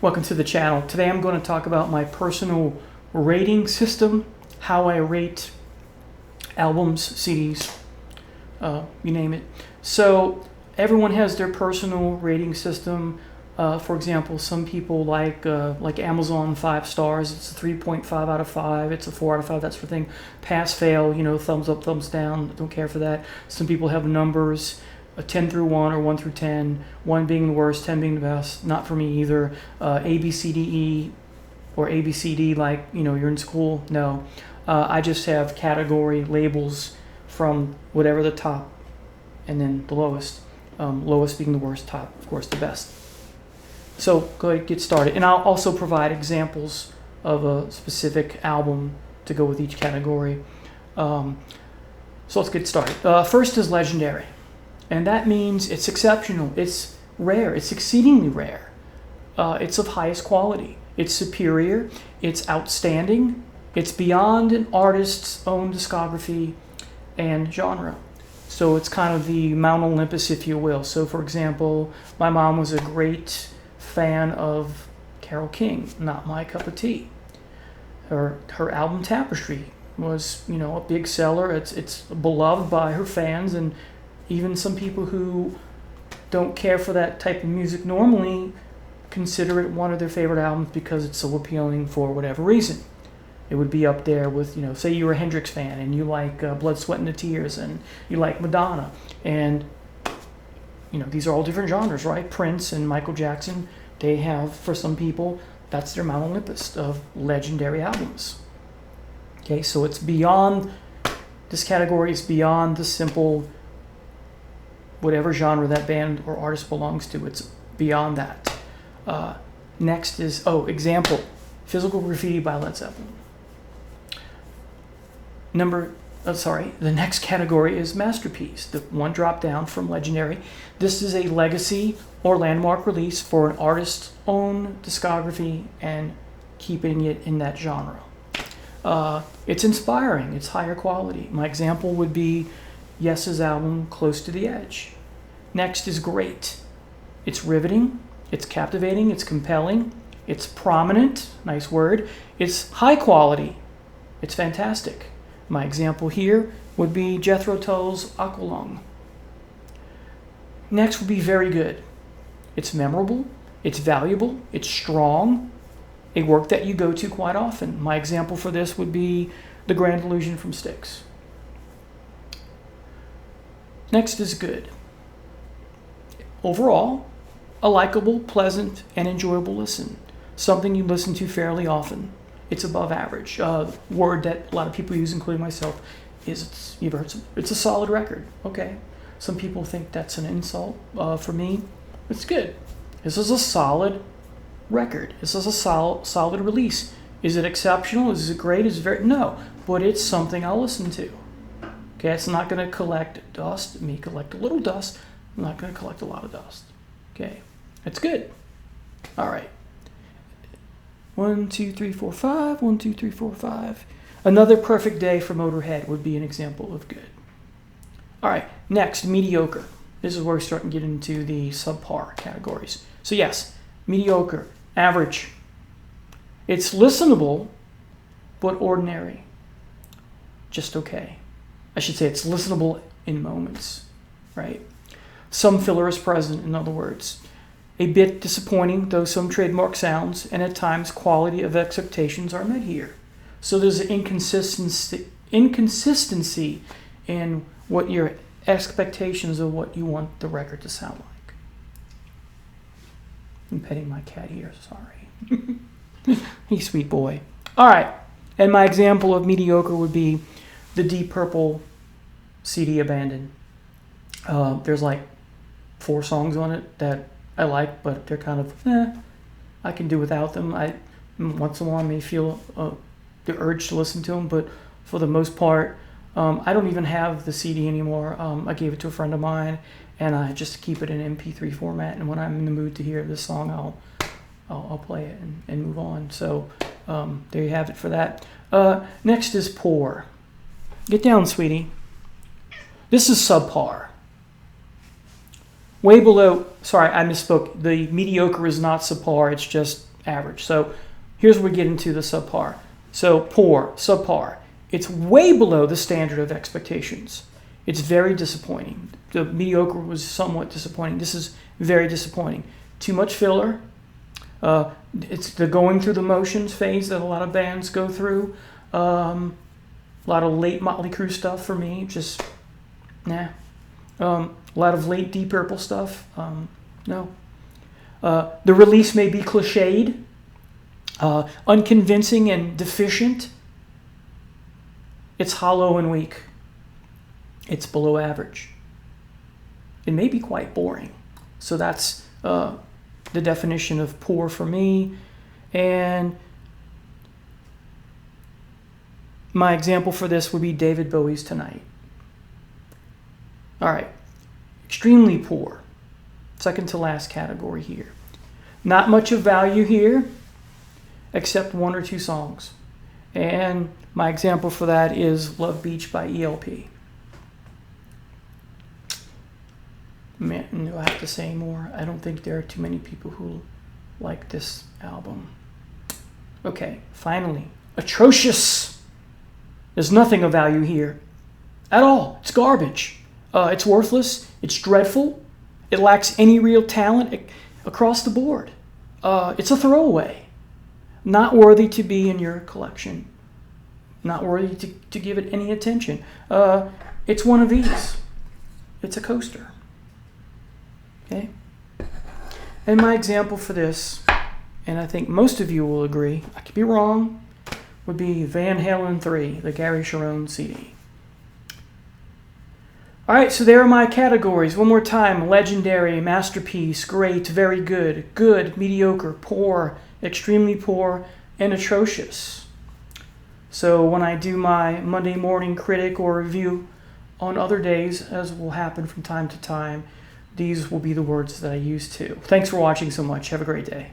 Welcome to the channel. Today I'm going to talk about my personal rating system, how I rate albums, CDs, you name it. So everyone has their personal rating system. For example, some people like Amazon 5 stars. It's a 3.5 out of 5. It's a 4 out of 5. That sort of thing. Pass, fail. Thumbs up, thumbs down. Don't care for that. Some people have numbers. A 10 through 1 or 1 through 10, 1 being the worst, 10 being the best. Not for me either. A, B, C, D, E, or A, B, C, D like, you're in school. No. I just have category labels from whatever the top and then the lowest. Lowest being the worst, top, of course, the best. So go ahead, get started. And I'll also provide examples of a specific album to go with each category. So let's get started. First is legendary. And that means it's exceptional, it's rare, it's exceedingly rare. It's of highest quality, it's superior, it's outstanding, it's beyond an artist's own discography and genre. So it's kind of the Mount Olympus, if you will. So for example, my mom was a great fan of Carole King, not my cup of tea. Her album Tapestry was, a big seller. It's beloved by her fans, and even some people who don't care for that type of music normally consider it one of their favorite albums because it's so appealing for whatever reason. It would be up there with, say you were a Hendrix fan and you like Blood, Sweat, and the Tears, and you like Madonna. And, these are all different genres, right? Prince and Michael Jackson, they have, for some people, that's their Mount Olympus of legendary albums. Okay, so it's beyond, this category is beyond the simple whatever genre that band or artist belongs to. It's beyond that. Next is, example, Physical Graffiti by Led Zeppelin. The next category is masterpiece, the one drop down from legendary. This is a legacy or landmark release for an artist's own discography and keeping it in that genre. It's inspiring, it's higher quality. My example would be Yes's album Close to the Edge. Next is great. It's riveting, it's captivating, it's compelling, it's prominent, nice word, it's high quality, it's fantastic. My example here would be Jethro Tull's Aqualung. Next would be very good. It's memorable, it's valuable, it's strong, a work that you go to quite often. My example for this would be The Grand Illusion from Styx. Next is good. Overall, a likable, pleasant, and enjoyable listen. Something you listen to fairly often. It's above average. Word that a lot of people use, including myself, is it's a solid record. Okay. Some people think that's an insult. For me, it's good. This is a solid record. This is a solid release. Is it exceptional? Is it great? Is it very... No, but it's something I'll listen to. Okay, it's not going to collect dust. Me collect a little dust. I'm not going to collect a lot of dust. Okay, it's good. All right. 1, 2, 3, 4, 5. 1, 2, 3, 4, 5. Another Perfect Day for Motorhead would be an example of good. All right, next, mediocre. This is where we start to get into the subpar categories. So yes, mediocre, average. It's listenable, but ordinary. Just okay. I should say it's listenable in moments, right? Some filler is present, in other words. A bit disappointing, though some trademark sounds, and at times quality of expectations are met here. So there's an inconsistency in what your expectations of what you want the record to sound like. I'm petting my cat here, sorry. He's a sweet boy. All right, and my example of mediocre would be the Deep Purple CD Abandon. There's like 4 songs on it that I like, but they're kind of, I can do without them. Once in a while I may feel the urge to listen to them, but for the most part, I don't even have the CD anymore. I gave it to a friend of mine, and I just keep it in MP3 format, and when I'm in the mood to hear this song, I'll play it and move on. So there you have it for that. Next is poor. Get down, sweetie. This is subpar. Way below, sorry, I misspoke. The mediocre is not subpar, it's just average. So here's where we get into the subpar. So poor, subpar. It's way below the standard of expectations. It's very disappointing. The mediocre was somewhat disappointing. This is very disappointing. Too much filler. It's the going through the motions phase that a lot of bands go through. A lot of late Motley Crue stuff for me, just nah. A lot of late Deep Purple stuff, no. The release may be cliched, unconvincing and deficient. It's hollow and weak. It's below average. It may be quite boring. So that's the definition of poor for me. And my example for this would be David Bowie's Tonight. All right, extremely poor. Second to last category here. Not much of value here, except one or two songs. And my example for that is Love Beach by ELP. Man, do I have to say more? I don't think there are too many people who like this album. Okay, finally, Atrocious. There's nothing of value here at all. It's garbage. It's worthless. It's dreadful. It lacks any real talent across the board. It's a throwaway. Not worthy to be in your collection. Not worthy to give it any attention. It's one of these. It's a coaster. Okay? And my example for this, and I think most of you will agree, I could be wrong, would be Van Halen 3, the Gary Cherone CD. All right, so there are my categories. One more time: legendary, masterpiece, great, very good, good, mediocre, poor, extremely poor, and atrocious. So when I do my Monday morning critic or review on other days, as will happen from time to time, these will be the words that I use too. Thanks for watching so much. Have a great day.